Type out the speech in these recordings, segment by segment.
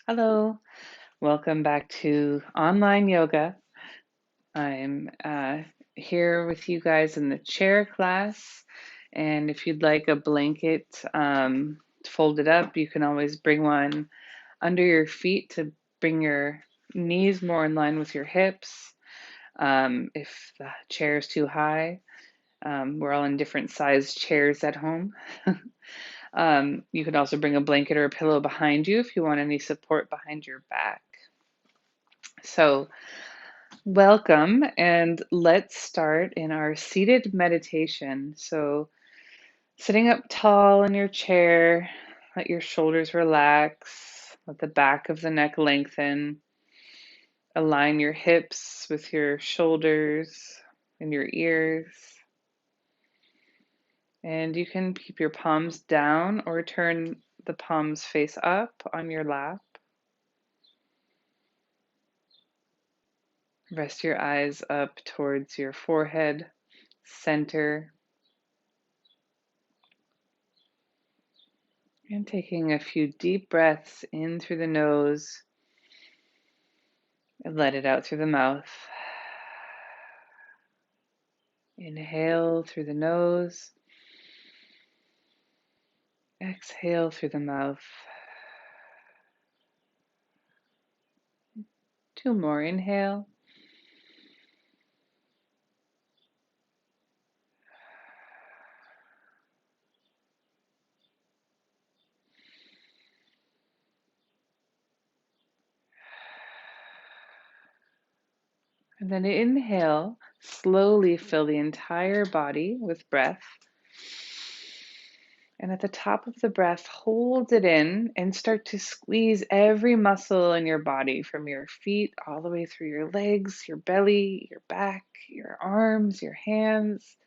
Hello, welcome back to online yoga. I'm here with you guys in the chair class, and if you'd like a blanket folded up, you can always bring one under your feet to bring your knees more in line with your hips. If the chair is too high, we're all in different sized chairs at home. You can also bring a blanket or a pillow behind you if you want any support behind your back. So, welcome, and let's start in our seated meditation. So, sitting up tall in your chair, let your shoulders relax, let the back of the neck lengthen, align your hips with your shoulders and your ears. And you can keep your palms down or turn the palms face up on your lap. Rest your eyes up towards your forehead, center. And taking a few deep breaths in through the nose and let it out through the mouth. Inhale through the nose. Exhale through the mouth. Two more. Inhale. And then inhale. Slowly fill the entire body with breath. And at the top of the breath, hold it in and start to squeeze every muscle in your body from your feet all the way through your legs, your belly, your back, your arms, your hands.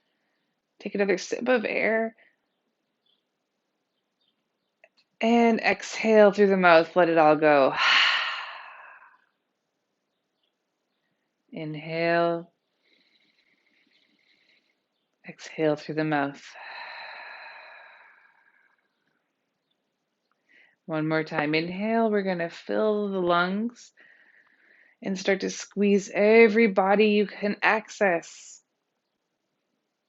Take another sip of air and exhale through the mouth. Let it all go. Inhale, exhale through the mouth. One more time. Inhale, we're going to fill the lungs and start to squeeze every body you can access.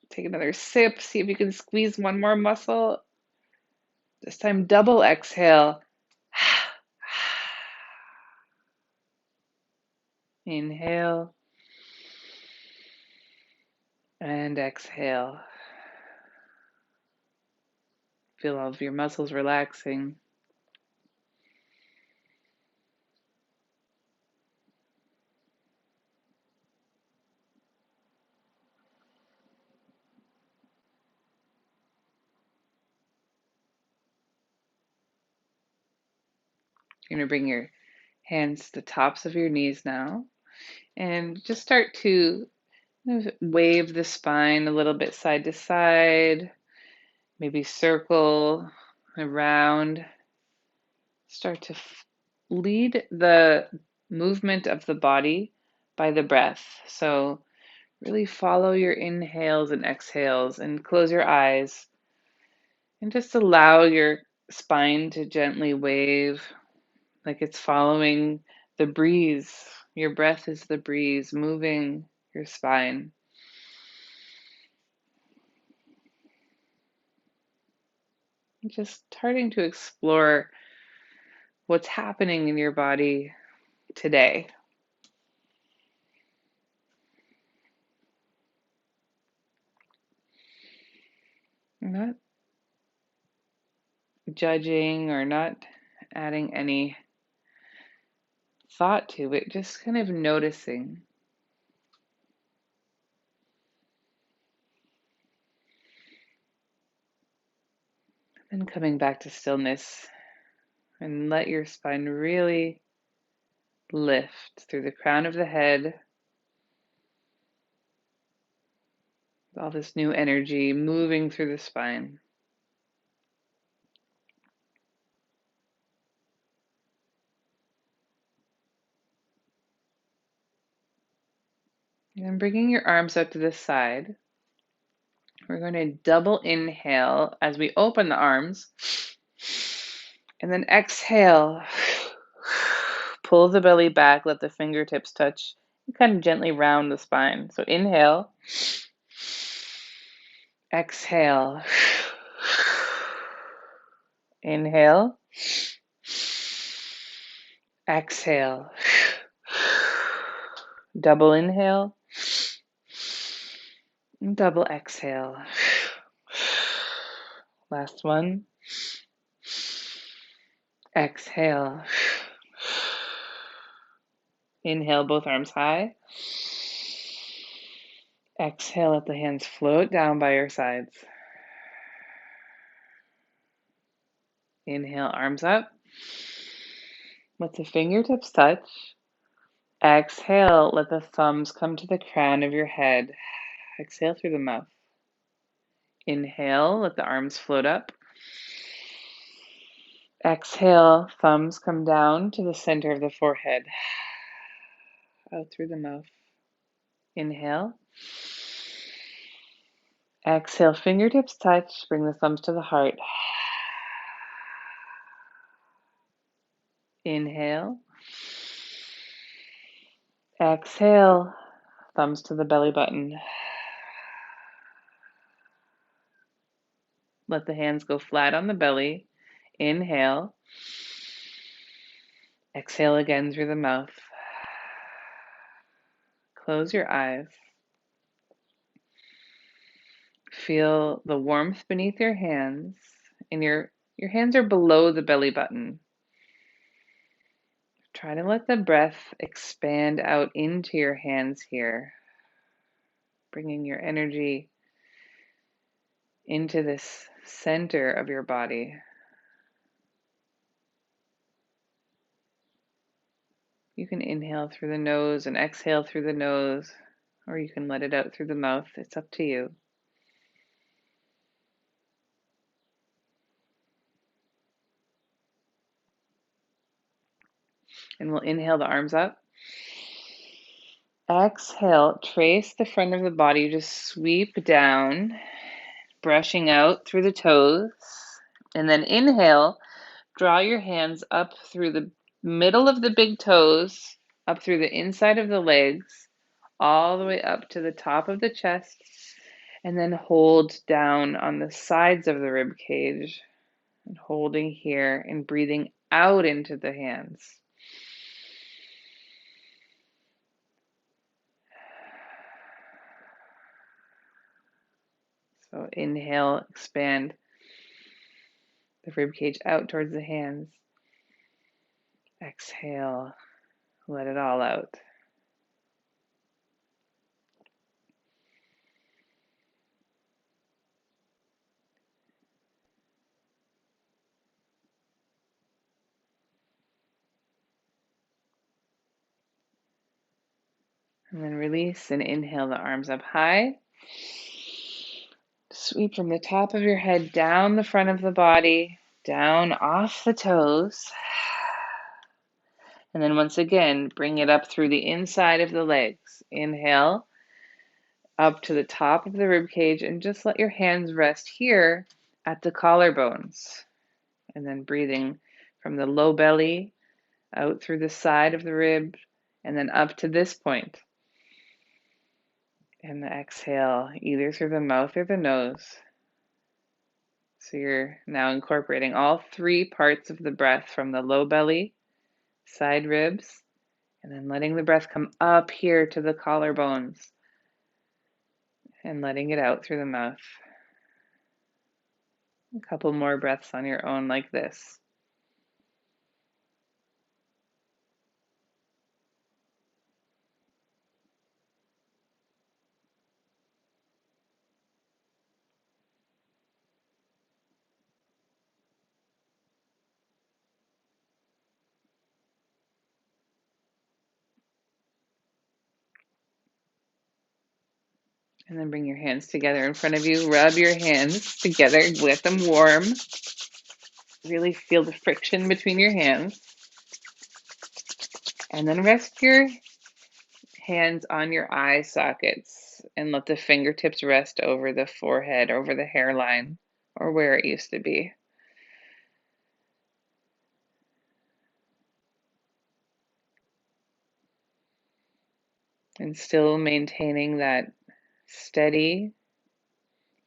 Take another sip. See if you can squeeze one more muscle. This time, double exhale. Inhale and exhale. Feel all of your muscles relaxing. You're going to bring your hands to the tops of your knees now and just start to wave the spine a little bit side to side, maybe circle around. Start to lead the movement of the body by the breath. So really follow your inhales and exhales and close your eyes and just allow your spine to gently wave like it's following the breeze. Your breath is the breeze moving your spine. Just starting to explore what's happening in your body today. Not judging or not adding any thought to it, just kind of noticing. And coming back to stillness and let your spine really lift through the crown of the head. All this new energy moving through the spine. And bringing your arms out to the side, we're going to double inhale as we open the arms. And then exhale pull the belly back, let the fingertips touch, and kind of gently round the spine. So inhale, exhale, inhale, exhale, double inhale, and double exhale. Last one. Exhale. Inhale, both arms high. Exhale, let the hands float down by your sides. Inhale, arms up. Let the fingertips touch. Exhale, let the thumbs come to the crown of your head. Exhale through the mouth. Inhale, let the arms float up. Exhale, thumbs come down to the center of the forehead. Out through the mouth. Inhale. Exhale, fingertips touch. Bring the thumbs to the heart. Inhale. Exhale, thumbs to the belly button. Let the hands go flat on the belly. Inhale. Exhale again through the mouth. Close your eyes. Feel the warmth beneath your hands, and your hands are below the belly button. Try to let the breath expand out into your hands here, bringing your energy into this center of your body. You can inhale through the nose and exhale through the nose, or you can let it out through the mouth. It's up to you. And we'll inhale the arms up. Exhale, trace the front of the body, just sweep down, brushing out through the toes. And then inhale, draw your hands up through the middle of the big toes, up through the inside of the legs, all the way up to the top of the chest, and then hold down on the sides of the rib cage, and holding here and breathing out into the hands. So inhale, expand the rib cage out towards the hands. Exhale, let it all out. And then release and inhale the arms up high. Sweep from the top of your head down the front of the body, down off the toes. And then once again, bring it up through the inside of the legs. Inhale, up to the top of the rib cage, and just let your hands rest here at the collarbones. And then breathing from the low belly out through the side of the rib, and then up to this point. And the exhale, either through the mouth or the nose. So you're now incorporating all three parts of the breath from the low belly, side ribs, and then letting the breath come up here to the collarbones and letting it out through the mouth. A couple more breaths on your own like this. And then bring your hands together in front of you. Rub your hands together, let them warm. Really feel the friction between your hands. And then rest your hands on your eye sockets and let the fingertips rest over the forehead, over the hairline, or where it used to be. And still maintaining that steady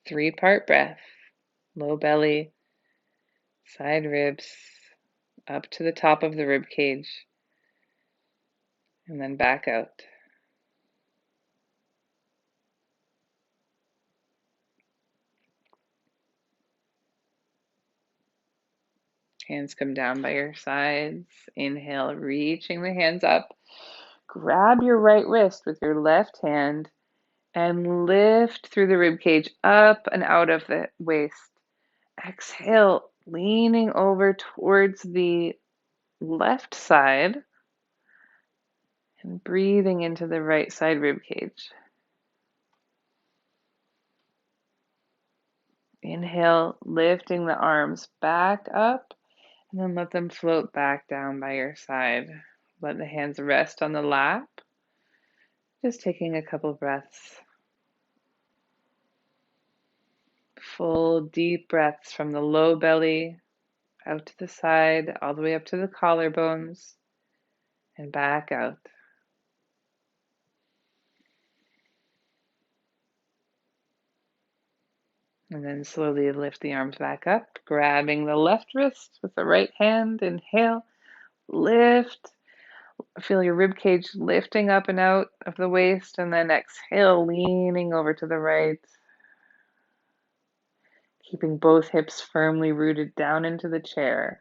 3-part breath. Low belly, side ribs, up to the top of the rib cage, and then back out. Hands come down by your sides. Inhale, reaching the hands up. Grab your right wrist with your left hand and lift through the rib cage up and out of the waist. Exhale, leaning over towards the left side and breathing into the right side rib cage. Inhale, lifting the arms back up, and then let them float back down by your side. Let the hands rest on the lap. Just taking a couple breaths. Full deep breaths from the low belly out to the side, all the way up to the collarbones, and back out. And then slowly lift the arms back up, grabbing the left wrist with the right hand. Inhale, lift. Feel your rib cage lifting up and out of the waist, and then exhale, leaning over to the right. Keeping both hips firmly rooted down into the chair.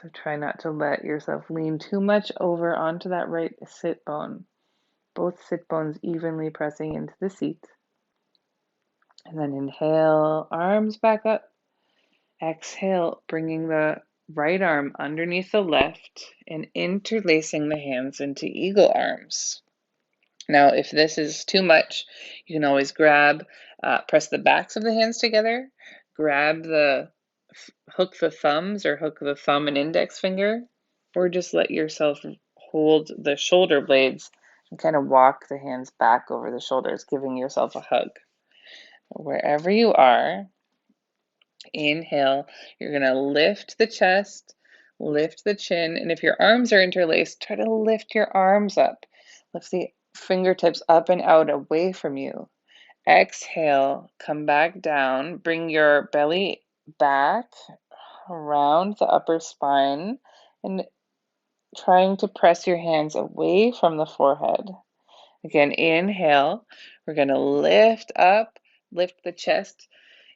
So try not to let yourself lean too much over onto that right sit bone. Both sit bones evenly pressing into the seat. And then inhale, arms back up. Exhale, bringing the right arm underneath the left and interlacing the hands into eagle arms. Now, if this is too much, you can always press the backs of the hands together, hook the thumbs or hook the thumb and index finger, or just let yourself hold the shoulder blades and kind of walk the hands back over the shoulders, giving yourself a hug. Wherever you are, inhale, you're going to lift the chest, lift the chin, and if your arms are interlaced, try to lift your arms up. Lift the fingertips up and out away from you. Exhale, come back down, bring your belly back around the upper spine and trying to press your hands away from the forehead. Again, inhale, we're going to lift up, lift the chest.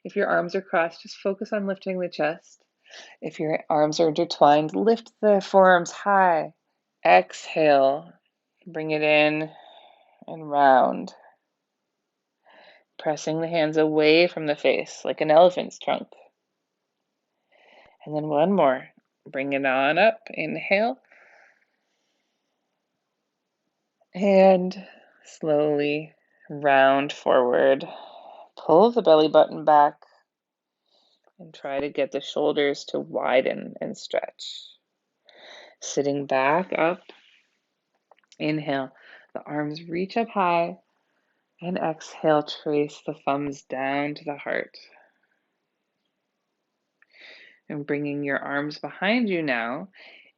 If your arms are crossed, just focus on lifting the chest. If your arms are intertwined, lift the forearms high. Exhale, bring it in and round. Pressing the hands away from the face like an elephant's trunk. And then one more. Bring it on up. Inhale. And slowly round forward. Pull the belly button back and try to get the shoulders to widen and stretch. Sitting back up. Inhale. The arms reach up high. And exhale, trace the thumbs down to the heart. And bringing your arms behind you now,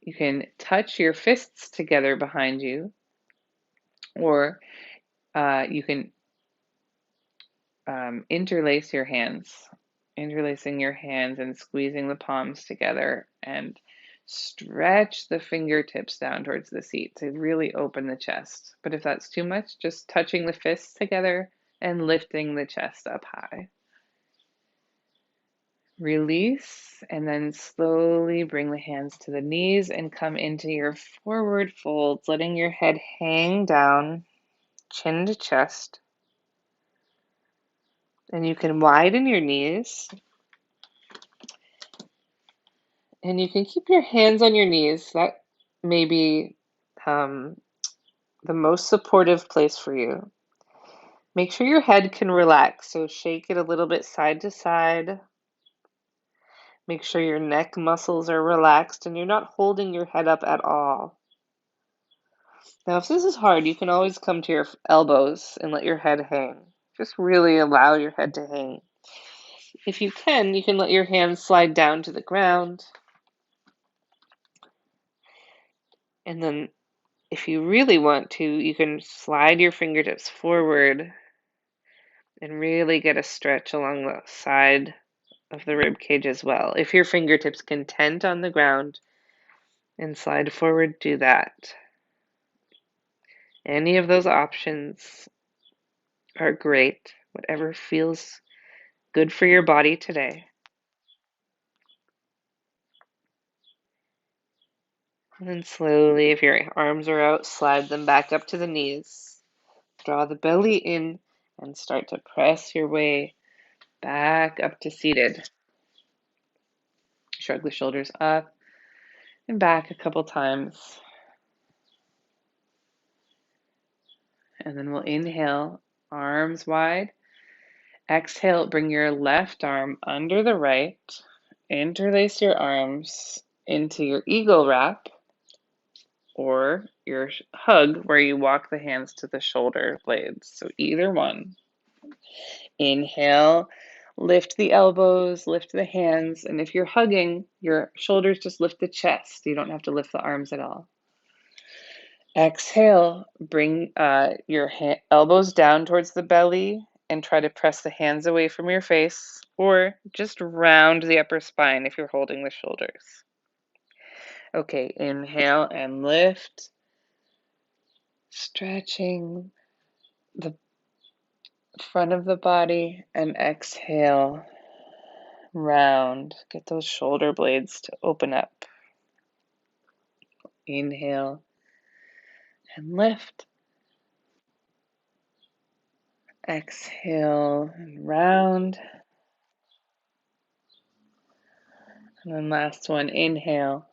you can touch your fists together behind you, or you can interlace your hands, interlacing your hands and squeezing the palms together and stretch the fingertips down towards the seat to really open the chest. But if that's too much, just touching the fists together and lifting the chest up high. Release, and then slowly bring the hands to the knees and come into your forward folds, letting your head hang down, chin to chest. And you can widen your knees. And you can keep your hands on your knees. That may be the most supportive place for you. Make sure your head can relax, so shake it a little bit side to side. Make sure your neck muscles are relaxed and you're not holding your head up at all. Now, if this is hard, you can always come to your elbows and let your head hang. Just really allow your head to hang. If you can let your hands slide down to the ground. And then If you really want to, you can slide your fingertips forward and really get a stretch along the side of the rib cage as well. If your fingertips can tent on the ground and slide forward, do that. Any of those options are great, whatever feels good for your body today. And then slowly, if your arms are out, slide them back up to the knees. Draw the belly in and start to press your way back up to seated. Shrug the shoulders up and back a couple times. And then we'll inhale, arms wide. Exhale, bring your left arm under the right. Interlace your arms into your eagle wrap or your hug where you walk the hands to the shoulder blades. So either one. Inhale, lift the elbows, lift the hands. And if you're hugging, your shoulders just lift the chest. You don't have to lift the arms at all. Exhale, bring your elbows down towards the belly and try to press the hands away from your face, or just round the upper spine if you're holding the shoulders. Okay, inhale and lift, stretching the front of the body, and exhale, round. Get those shoulder blades to open up. Inhale and lift. Exhale and round. And then last one, inhale.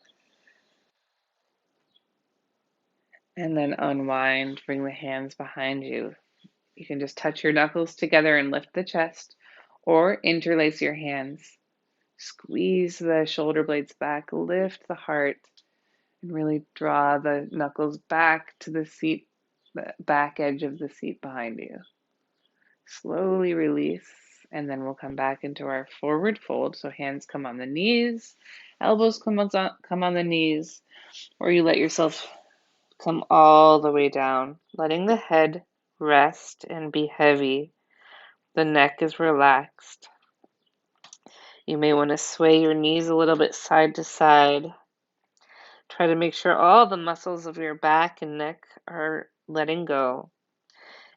And then unwind, bring the hands behind you. You can just touch your knuckles together and lift the chest, or interlace your hands. Squeeze the shoulder blades back, lift the heart, and really draw the knuckles back to the seat, the back edge of the seat behind you. Slowly release, and then we'll come back into our forward fold. So hands come on the knees, elbows come on the knees, or you let yourself come all the way down, letting the head rest and be heavy. The neck is relaxed. You may want to sway your knees a little bit side to side. Try to make sure all the muscles of your back and neck are letting go.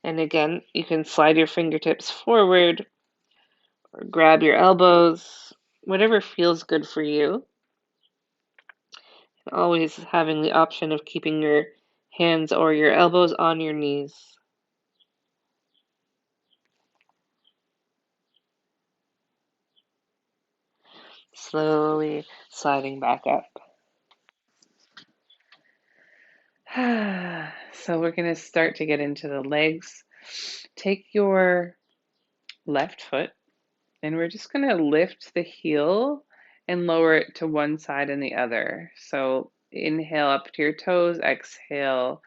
And again, you can slide your fingertips forward or grab your elbows, whatever feels good for you. Always having the option of keeping your hands or your elbows on your knees. Slowly sliding back up. So we're going to start to get into the legs. Take your left foot and we're just going to lift the heel and lower it to one side and the other. So inhale up to your toes, exhale,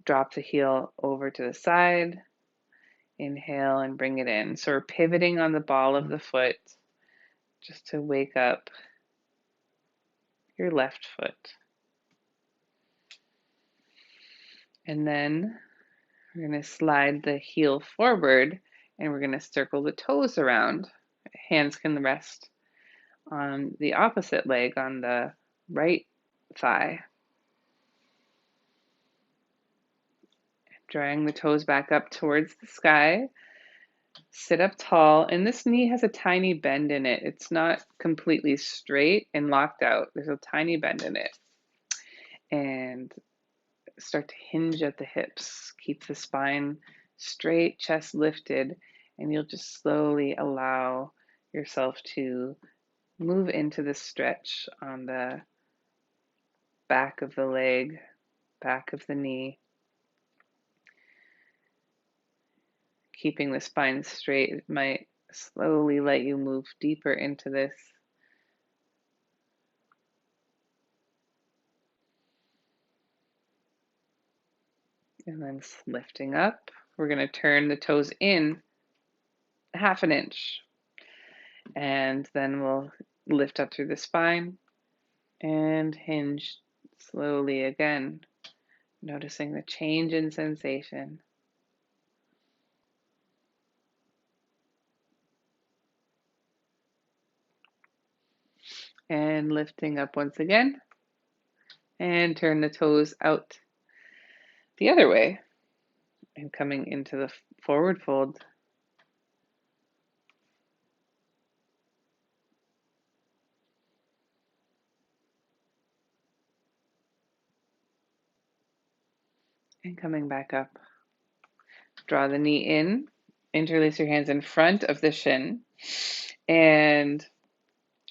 drop the heel over to the side. Inhale and bring it in. So we're pivoting on the ball of the foot just to wake up your left foot. And then we're going to slide the heel forward and we're going to circle the toes around. Hands can rest on the opposite leg on the right thigh. Drawing the toes back up towards the sky. Sit up tall, and this knee has a tiny bend in it. It's not completely straight and locked out. There's a tiny bend in it. And start to hinge at the hips. Keep the spine straight, chest lifted, and you'll just slowly allow yourself to move into the stretch on the back of the leg, back of the knee. Keeping the spine straight, it might slowly let you move deeper into this. And then lifting up, we're going to turn the toes in half an inch. And then we'll lift up through the spine and hinge slowly again. noticing the change in sensation. And lifting up once again. And turn the toes out the other way and coming into the forward fold. And coming back up. Draw the knee in, interlace your hands in front of the shin, and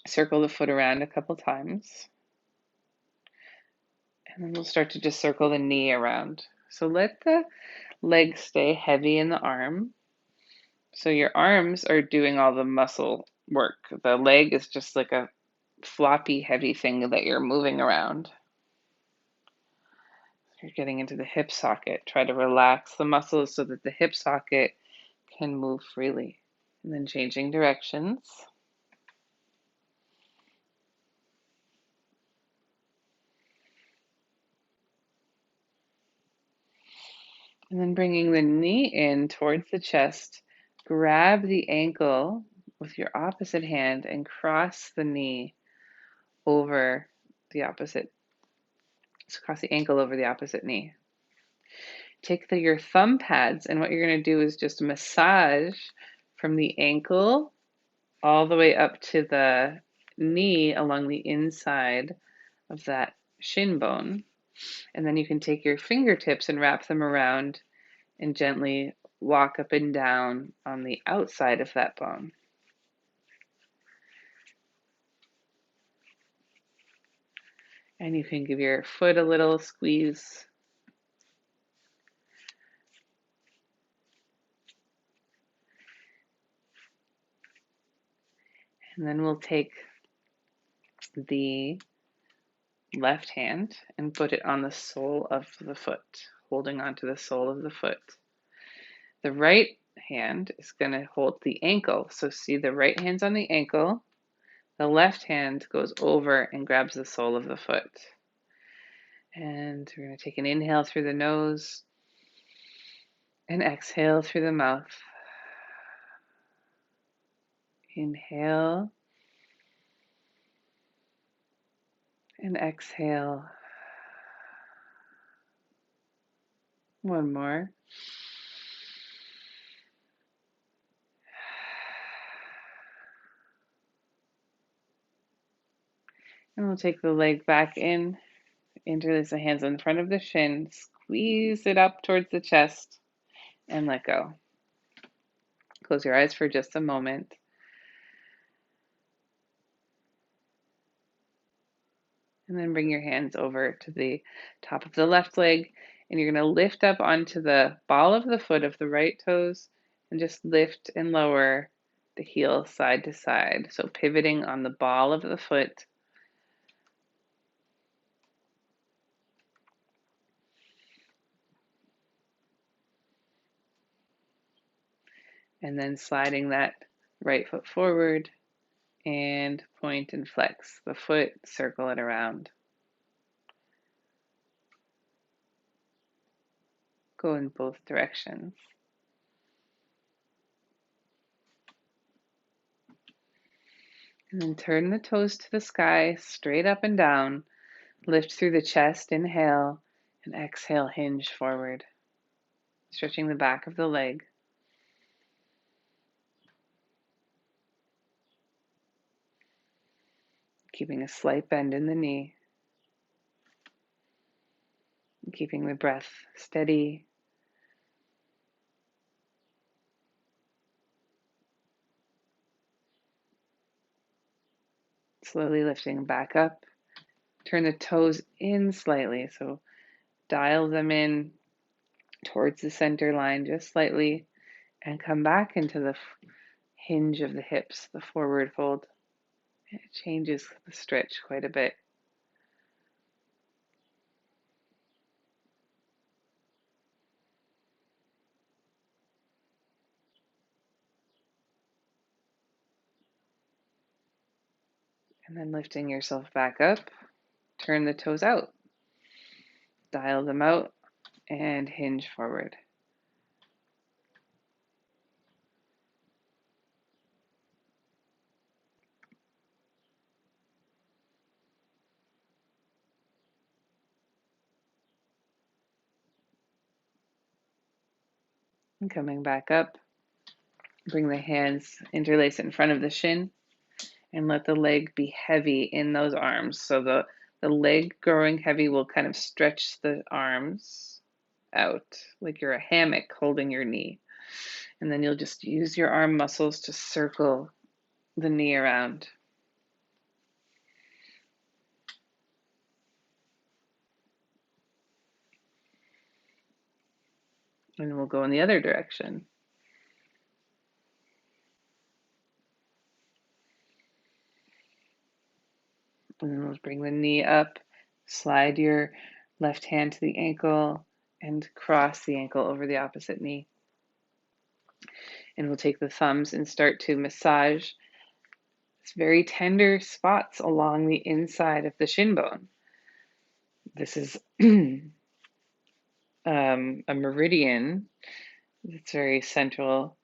circle the foot around a couple times. And then we'll start to just circle the knee around. So let the leg stay heavy in the arm. So your arms are doing all the muscle work. The leg is just like a floppy, heavy thing that you're moving around. You're getting into the hip socket. Try to relax the muscles so that the hip socket can move freely. And then changing directions. And then bringing the knee in towards the chest. Grab the ankle with your opposite hand and cross the knee over the opposite. So cross the ankle over the opposite knee. Take your thumb pads, and what you're going to do is just massage from the ankle all the way up to the knee along the inside of that shin bone. And then you can take your fingertips and wrap them around and gently walk up and down on the outside of that bone. And you can give your foot a little squeeze. And then we'll take the left hand and put it on the sole of the foot, holding onto the sole of the foot. The right hand is going to hold the ankle. So see, the right hand's on the ankle. The left hand goes over and grabs the sole of the foot. And we're going to take an inhale through the nose and exhale through the mouth. Inhale and exhale. One more. And we'll take the leg back in, interlace the hands in front of the shin, squeeze it up towards the chest, and let go. Close your eyes for just a moment. And then bring your hands over to the top of the left leg, and you're going to lift up onto the ball of the foot of the right toes and just lift and lower the heel side to side. So pivoting on the ball of the foot. And then sliding that right foot forward and point and flex the foot, circle it around. Go in both directions. And then turn the toes to the sky, straight up and down. Lift through the chest, inhale, and exhale, hinge forward. Stretching the back of the leg. Keeping a slight bend in the knee. Keeping the breath steady. Slowly lifting back up. Turn the toes in slightly, so dial them in towards the center line just slightly, and come back into the hinge of the hips, the forward fold. It changes the stretch quite a bit. And then lifting yourself back up, turn the toes out. Dial them out and hinge forward. And coming back up, bring the hands, interlace in front of the shin, and let the leg be heavy in those arms. So the leg growing heavy will kind of stretch the arms out like you're a hammock holding your knee. And then you'll just use your arm muscles to circle the knee around. And we'll go in the other direction. And then we'll bring the knee up, slide your left hand to the ankle, and cross the ankle over the opposite knee. And we'll take the thumbs and start to massage very tender spots along the inside of the shin bone. This is a meridian that's very central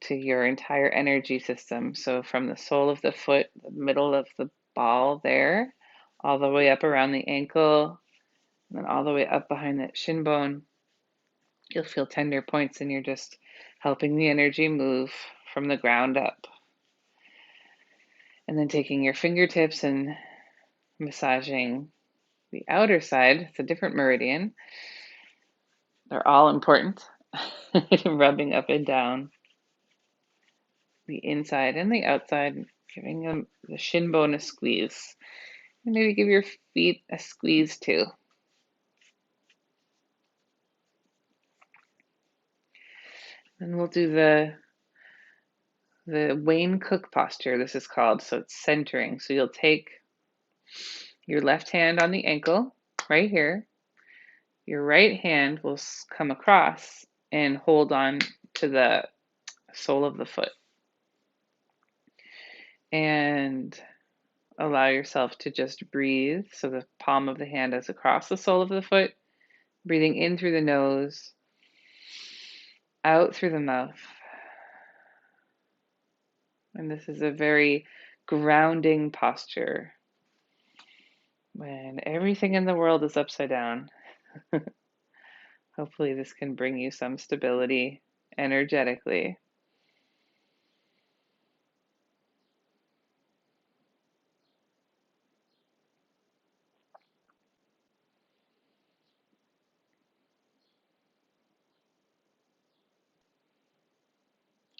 to your entire energy system. So from the sole of the foot, the middle of the ball there, all the way up around the ankle, and then all the way up behind that shin bone, you'll feel tender points, and you're just helping the energy move from the ground up. And then taking your fingertips and massaging the outer side. It's a different meridian. They're all important. Rubbing up and down the inside and the outside, giving them the shin bone a squeeze. And maybe give your feet a squeeze too. And we'll do the Wayne Cook posture, this is called. So it's centering. So you'll take your left hand on the ankle right here. Your right hand will come across and hold on to the sole of the foot. And allow yourself to just breathe. So the palm of the hand is across the sole of the foot, breathing in through the nose, out through the mouth. And this is a very grounding posture when everything in the world is upside down. Hopefully this can bring you some stability energetically.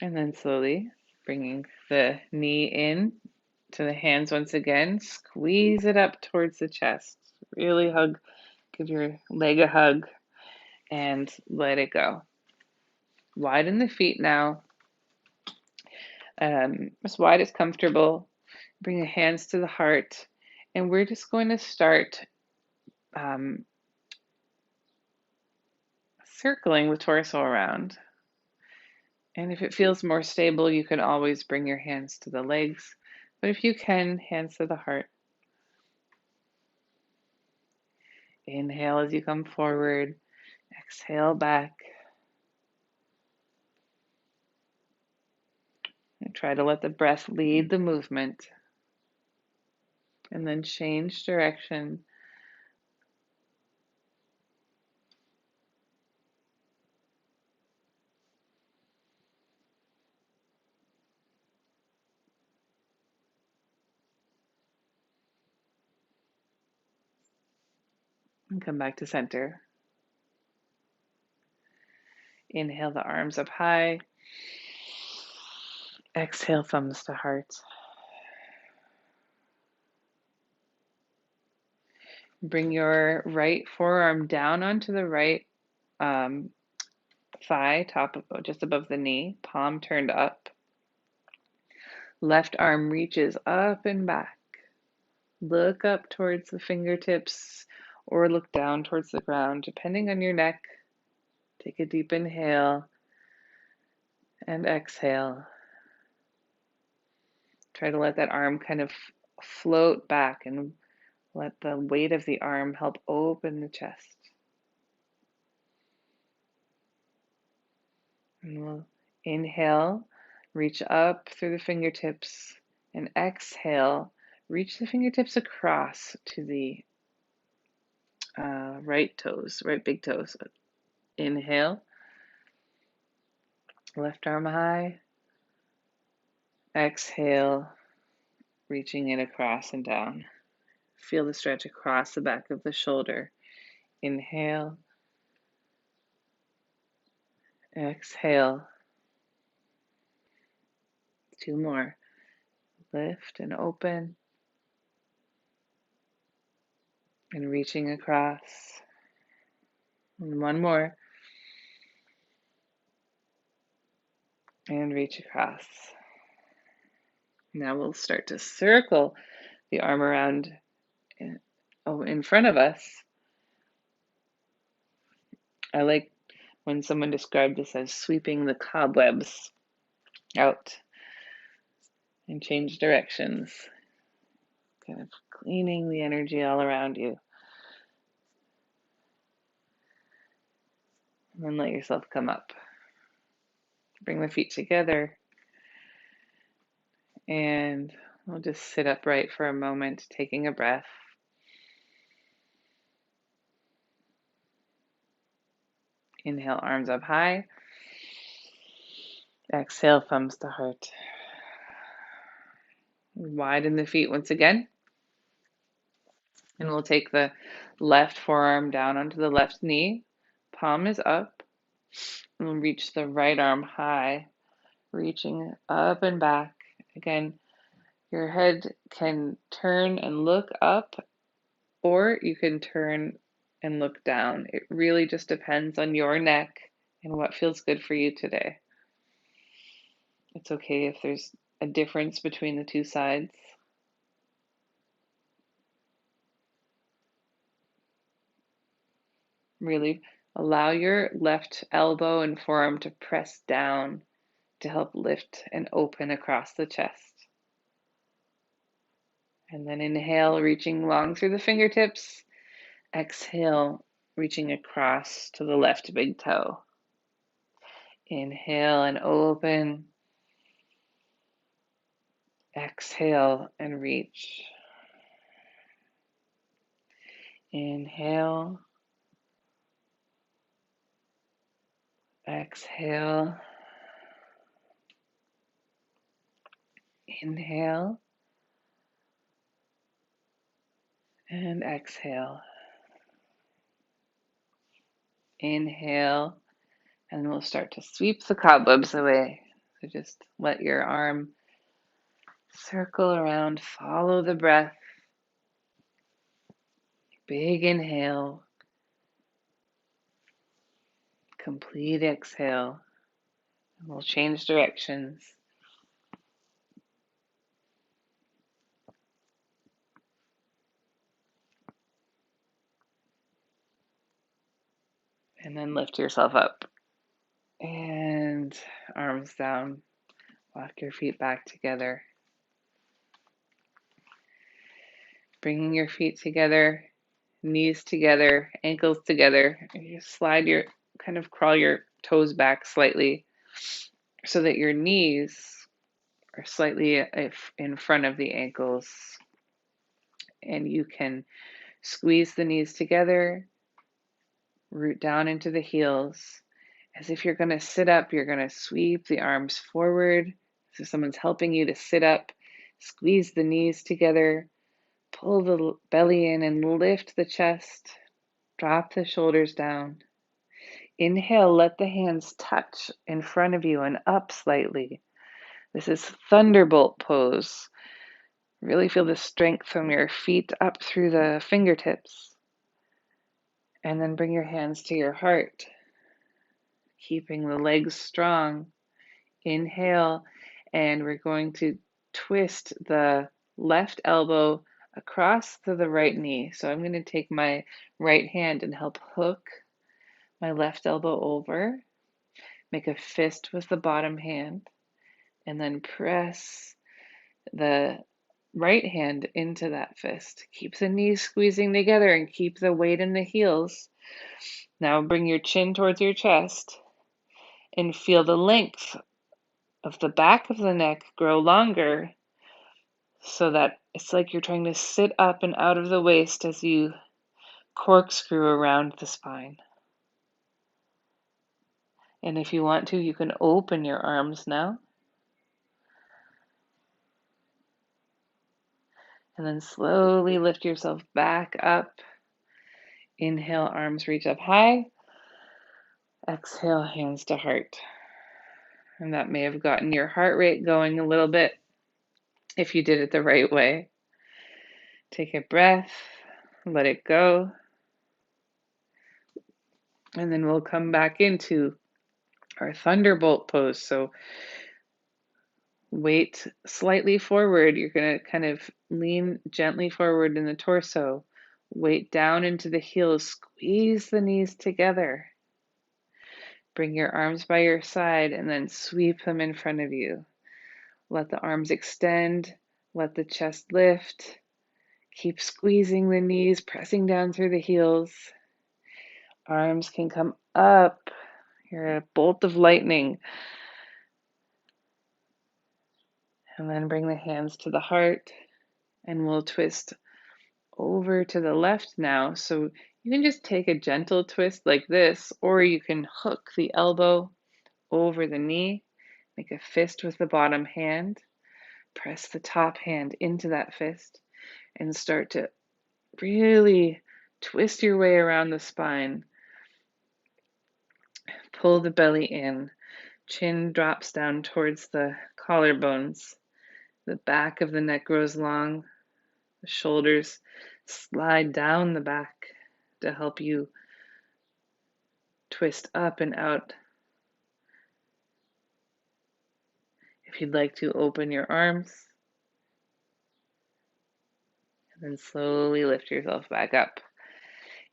And then slowly bringing the knee in to the hands once again. Squeeze it up towards the chest. Really hug, give your leg a hug, and let it go. Widen the feet now, as wide as comfortable. Bring the hands to the heart, and we're just going to start circling the torso around. And if it feels more stable, you can always bring your hands to the legs. But if you can, hands to the heart. Inhale as you come forward. Exhale back. And try to let the breath lead the movement. And then change direction. And come back to center. Inhale the arms up high. Exhale, thumbs to heart. Bring your right forearm down onto the right thigh, just above the knee, palm turned up. Left arm reaches up and back. Look up towards the fingertips or look down towards the ground, depending on your neck. Take a deep inhale and exhale. Try to let that arm kind of float back and let the weight of the arm help open the chest. And we'll inhale, reach up through the fingertips, and exhale, reach the fingertips across to the right toes, right big toes. Inhale, left arm high. Exhale, reaching it across and down. Feel the stretch across the back of the shoulder. Inhale, exhale. 2 more. Lift and open. And reaching across. And 1 more. And reach across. Now we'll start to circle the arm around in front of us. I like when someone described this as sweeping the cobwebs out and change directions, kind of cleaning the energy all around you. And then let yourself come up. Bring the feet together, and we'll just sit upright for a moment, taking a breath. Inhale, arms up high. Exhale, thumbs to heart. Widen the feet once again. And we'll take the left forearm down onto the left knee. Palm is up. And we'll reach the right arm high, reaching up and back. Again, your head can turn and look up, or you can turn and look down. It really just depends on your neck and what feels good for you today. It's okay if there's a difference between the two sides. Really allow your left elbow and forearm to press down to help lift and open across the chest. And then inhale, reaching long through the fingertips. Exhale, reaching across to the left big toe. Inhale and open. Exhale and reach. Inhale. Exhale. Inhale. And exhale. Inhale. And we'll start to sweep the cobwebs away. So just let your arm circle around. Follow the breath. Big inhale. Complete exhale. And we'll change directions. And then lift yourself up. And arms down. Walk your feet back together. Bringing your feet together, knees together, ankles together. You slide kind of crawl your toes back slightly so that your knees are slightly in front of the ankles. And you can squeeze the knees together, root down into the heels. As if you're going to sit up, you're going to sweep the arms forward. So someone's helping you to sit up, squeeze the knees together, pull the belly in and lift the chest, drop the shoulders down. Inhale, let the hands touch in front of you and up slightly. This is Thunderbolt Pose. Really feel the strength from your feet up through the fingertips. And then bring your hands to your heart, keeping the legs strong. Inhale, and we're going to twist the left elbow across to the right knee. So I'm going to take my right hand and help hook my left elbow over, make a fist with the bottom hand, and then press the right hand into that fist. Keep the knees squeezing together and keep the weight in the heels. Now bring your chin towards your chest and feel the length of the back of the neck grow longer so that it's like you're trying to sit up and out of the waist as you corkscrew around the spine. And if you want to, you can open your arms now. And then slowly lift yourself back up. Inhale, arms reach up high. Exhale, hands to heart. And that may have gotten your heart rate going a little bit if you did it the right way. Take a breath, let it go. And then we'll come back into our Thunderbolt pose. So weight slightly forward. You're going to kind of lean gently forward in the torso. Weight down into the heels. Squeeze the knees together. Bring your arms by your side and then sweep them in front of you. Let the arms extend. Let the chest lift. Keep squeezing the knees, pressing down through the heels. Arms can come up. You're a bolt of lightning. And then bring the hands to the heart. And we'll twist over to the left now. So you can just take a gentle twist like this, or you can hook the elbow over the knee, make a fist with the bottom hand, press the top hand into that fist, and start to really twist your way around the spine. Pull the belly in, chin drops down towards the collarbones, the back of the neck grows long, the shoulders slide down the back to help you twist up and out. If you'd like to, open your arms and then slowly lift yourself back up.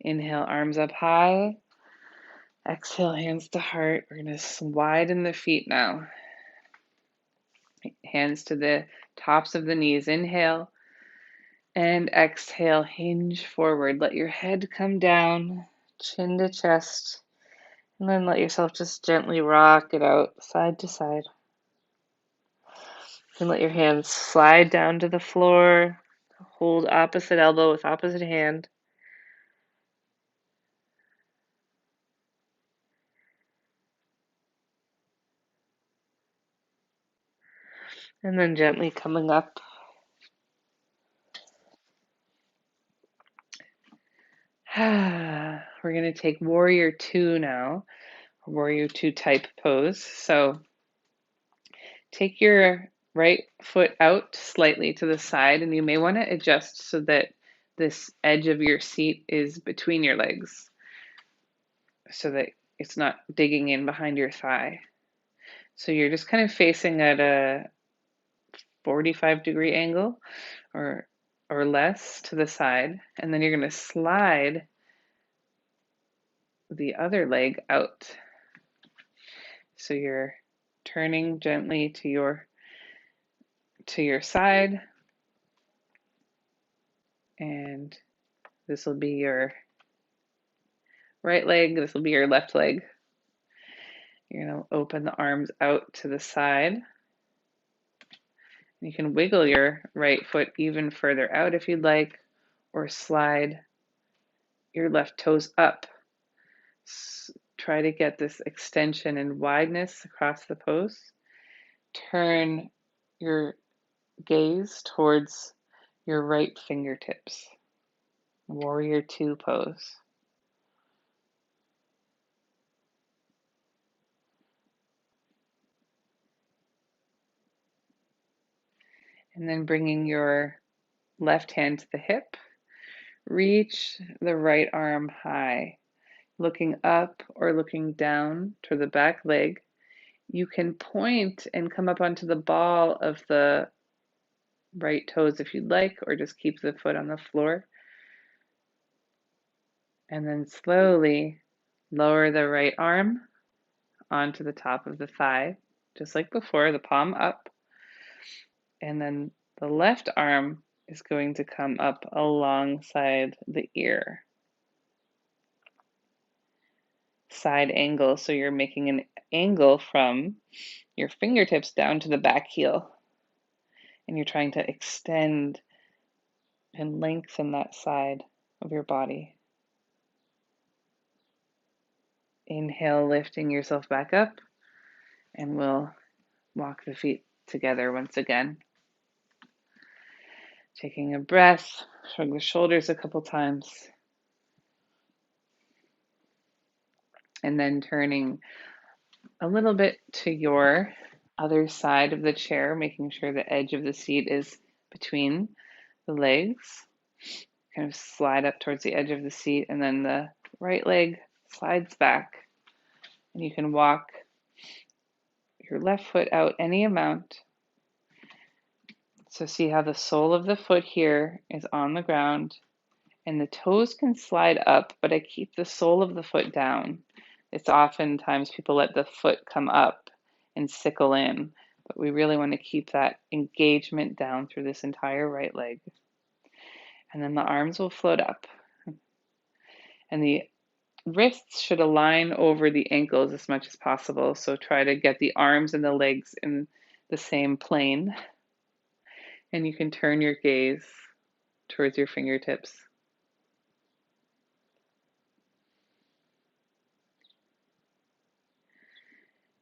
Inhale, arms up high. Exhale, hands to heart. We're going to widen the feet now. Hands to the tops of the knees. Inhale and exhale, hinge forward. Let your head come down, chin to chest, and then let yourself just gently rock it out side to side. And let your hands slide down to the floor. Hold opposite elbow with opposite hand. And then gently coming up. We're going to take Warrior 2 now, Warrior 2 type pose. So take your right foot out slightly to the side, and you may want to adjust so that this edge of your seat is between your legs so that it's not digging in behind your thigh. So you're just kind of facing at a 45-degree angle or less to the side, and then you're going to slide the other leg out. So you're turning gently to your side, and this will be your right leg, this will be your left leg. You're going to open the arms out to the side. You can wiggle your right foot even further out if you'd like, or slide your left toes up. Try to get this extension and wideness across the pose. Turn your gaze towards your right fingertips. Warrior 2 pose. And then bringing your left hand to the hip, reach the right arm high, looking up or looking down toward the back leg. You can point and come up onto the ball of the right toes if you'd like, or just keep the foot on the floor. And then slowly lower the right arm onto the top of the thigh, just like before, the palm up. And then the left arm is going to come up alongside the ear. side angle. So you're making an angle from your fingertips down to the back heel. And you're trying to extend and lengthen that side of your body. Inhale, lifting yourself back up, and we'll walk the feet together once again. Taking a breath, shrug the shoulders a couple times, and then turning a little bit to your other side of the chair, making sure the edge of the seat is between the legs. Kind of slide up towards the edge of the seat, and then the right leg slides back, and you can walk your left foot out any amount. So see how the sole of the foot here is on the ground, and the toes can slide up, but I keep the sole of the foot down. It's oftentimes people let the foot come up and sickle in, but we really want to keep that engagement down through this entire right leg. And then the arms will float up. And the wrists should align over the ankles as much as possible. So try to get the arms and the legs in the same plane. And you can turn your gaze towards your fingertips.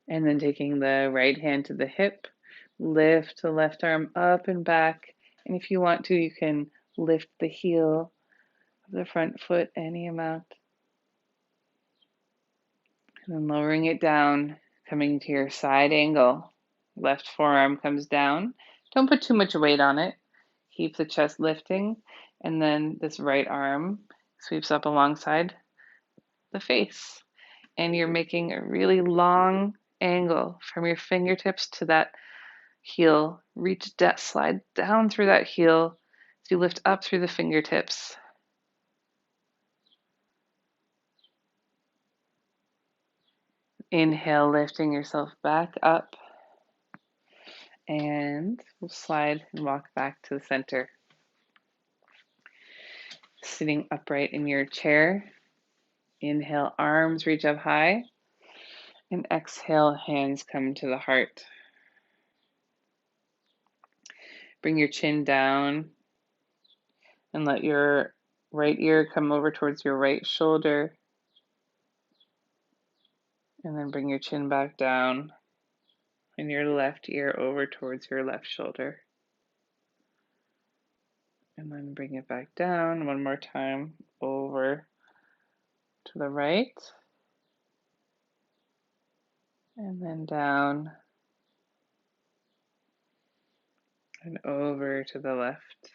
And then taking the right hand to the hip, lift the left arm up and back. And if you want to, you can lift the heel of the front foot any amount. And then lowering it down, coming to your side angle. Left forearm comes down. Don't put too much weight on it. Keep the chest lifting. And then this right arm sweeps up alongside the face. And you're making a really long angle from your fingertips to that heel. Reach that, slide down through that heel as you lift up through the fingertips. Inhale, lifting yourself back up. And we'll slide and walk back to the center. Sitting upright in your chair. Inhale, arms reach up high. And exhale, hands come to the heart. Bring your chin down and let your right ear come over towards your right shoulder. And then bring your chin back down and your left ear over towards your left shoulder. And then bring it back down one more time over to the right. And then down and over to the left.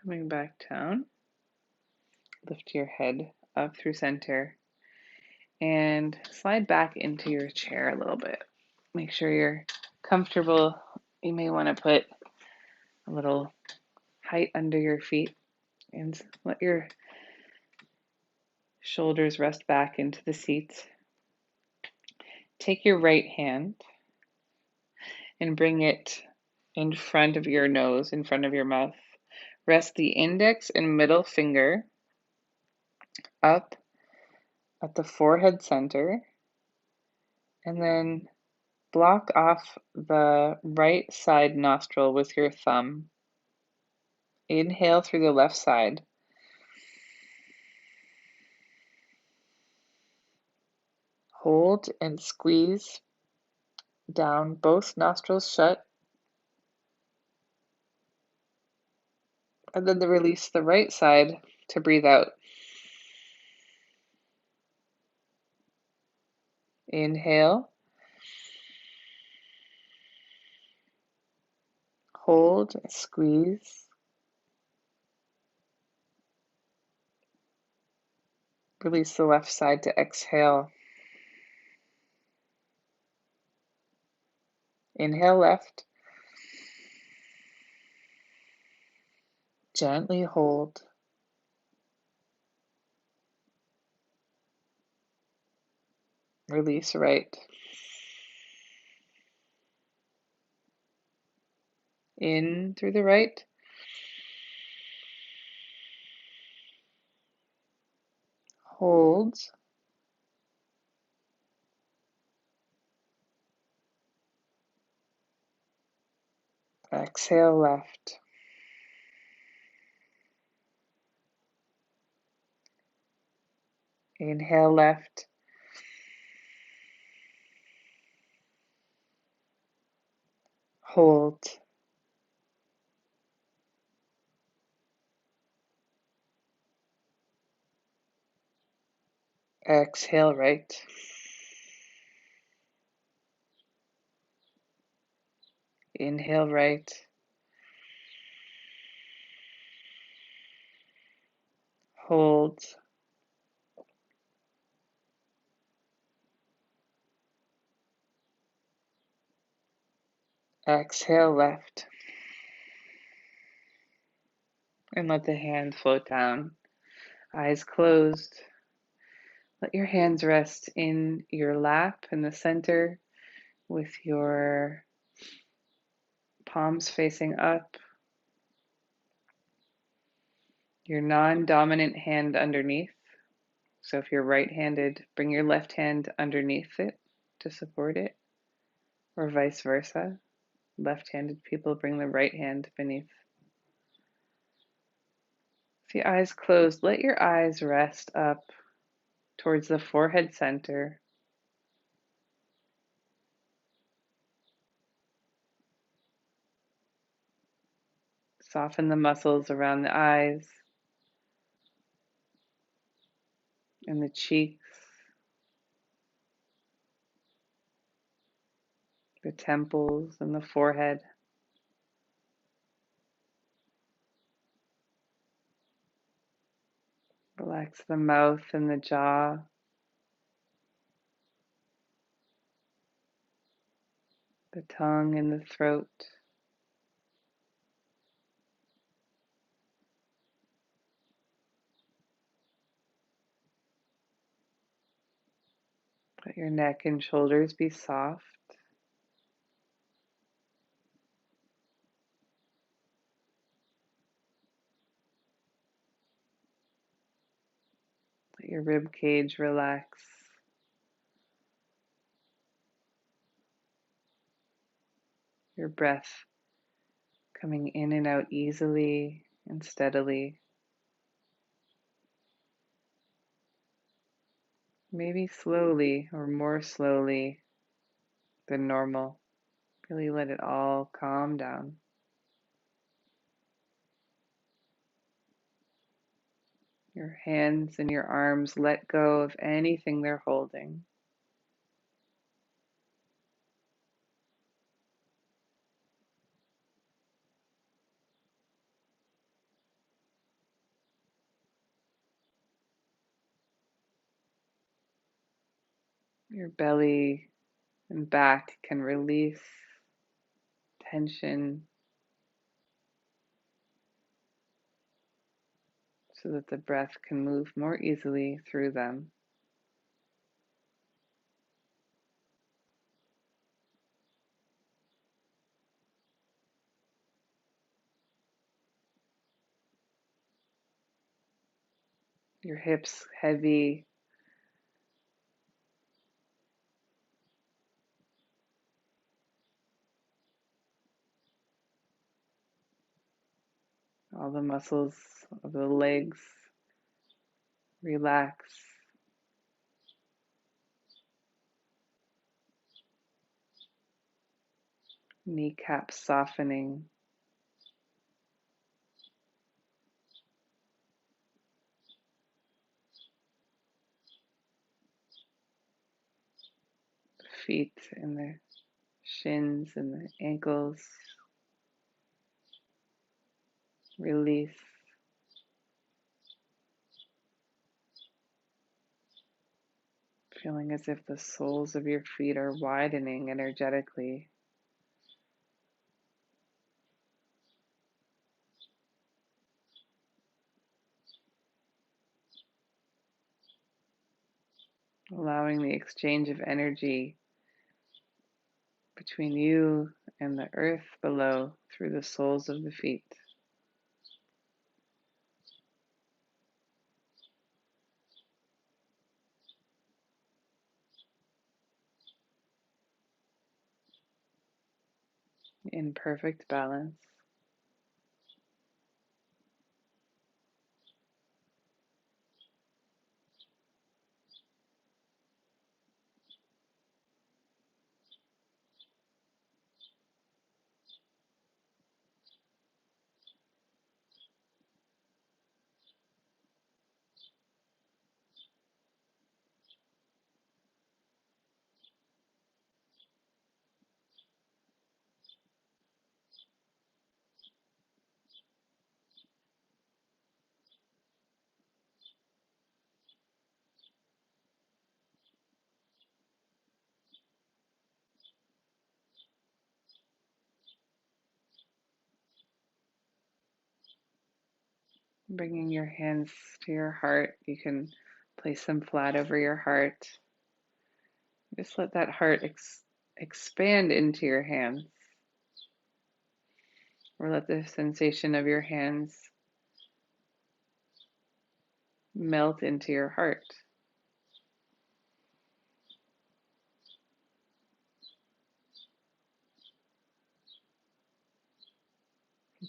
Coming back down. Lift your head up through center. And slide back into your chair a little bit. Make sure you're comfortable. You may want to put a little height under your feet and let your shoulders rest back into the seat. Take your right hand and bring it in front of your nose, in front of your mouth. Rest the index and middle finger up at the forehead center, and then block off the right side nostril with your thumb. Inhale through the left side. Hold and squeeze down, both nostrils shut. And then release the right side to breathe out. Inhale. Hold, squeeze. Release the left side to exhale. Inhale left. Gently hold. Release right. In through the right. Hold. Exhale left. Inhale left. Hold. Exhale right. Inhale right. Hold. Exhale left. And let the hand float down. Eyes closed. Let your hands rest in your lap in the center with your palms facing up. Your non-dominant hand underneath. So if you're right-handed, bring your left hand underneath it to support it, or vice versa. Left-handed people bring the right hand beneath. With the eyes closed, let your eyes rest up towards the forehead center. Soften the muscles around the eyes and the cheeks, the temples and the forehead. Relax the mouth and the jaw, the tongue and the throat. Let your neck and shoulders be soft. Let your rib cage relax. Your breath coming in and out easily and steadily. Maybe slowly or more slowly than normal. Really let it all calm down. Your hands and your arms let go of anything they're holding. Your belly and back can release tension so that the breath can move more easily through them. Your hips heavy. All the muscles of the legs relax. Kneecaps softening. Feet and the shins and the ankles release. Feeling as if the soles of your feet are widening energetically. Allowing the exchange of energy between you and the earth below through the soles of the feet. in perfect balance. Bringing your hands to your heart, you can place them flat over your heart. Just let that heart expand into your hands, or let the sensation of your hands melt into your heart.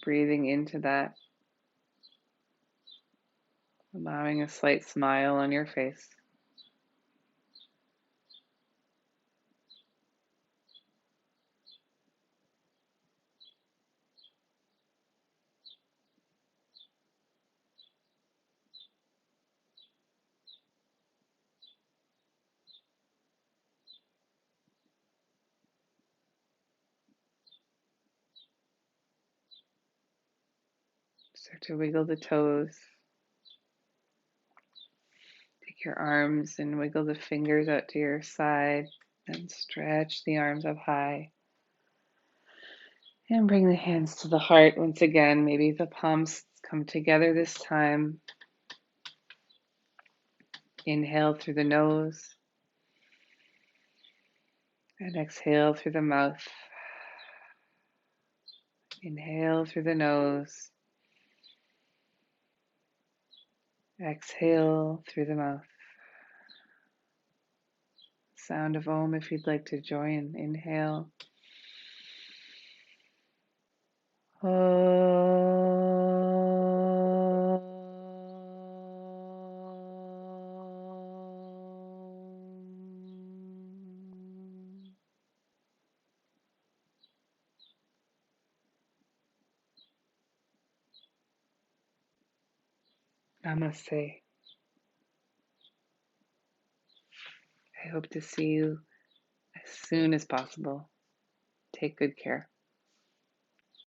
Breathing into that, allowing a slight smile on your face. Start to wiggle the toes. Take your arms and wiggle the fingers out to your side and stretch the arms up high. And bring the hands to the heart once again. Maybe the palms come together this time. Inhale through the nose and exhale through the mouth. Inhale through the nose. Exhale through the mouth. Sound of Om if you'd like to join. Inhale. Namaste. I hope to see you as soon as possible. Take good care.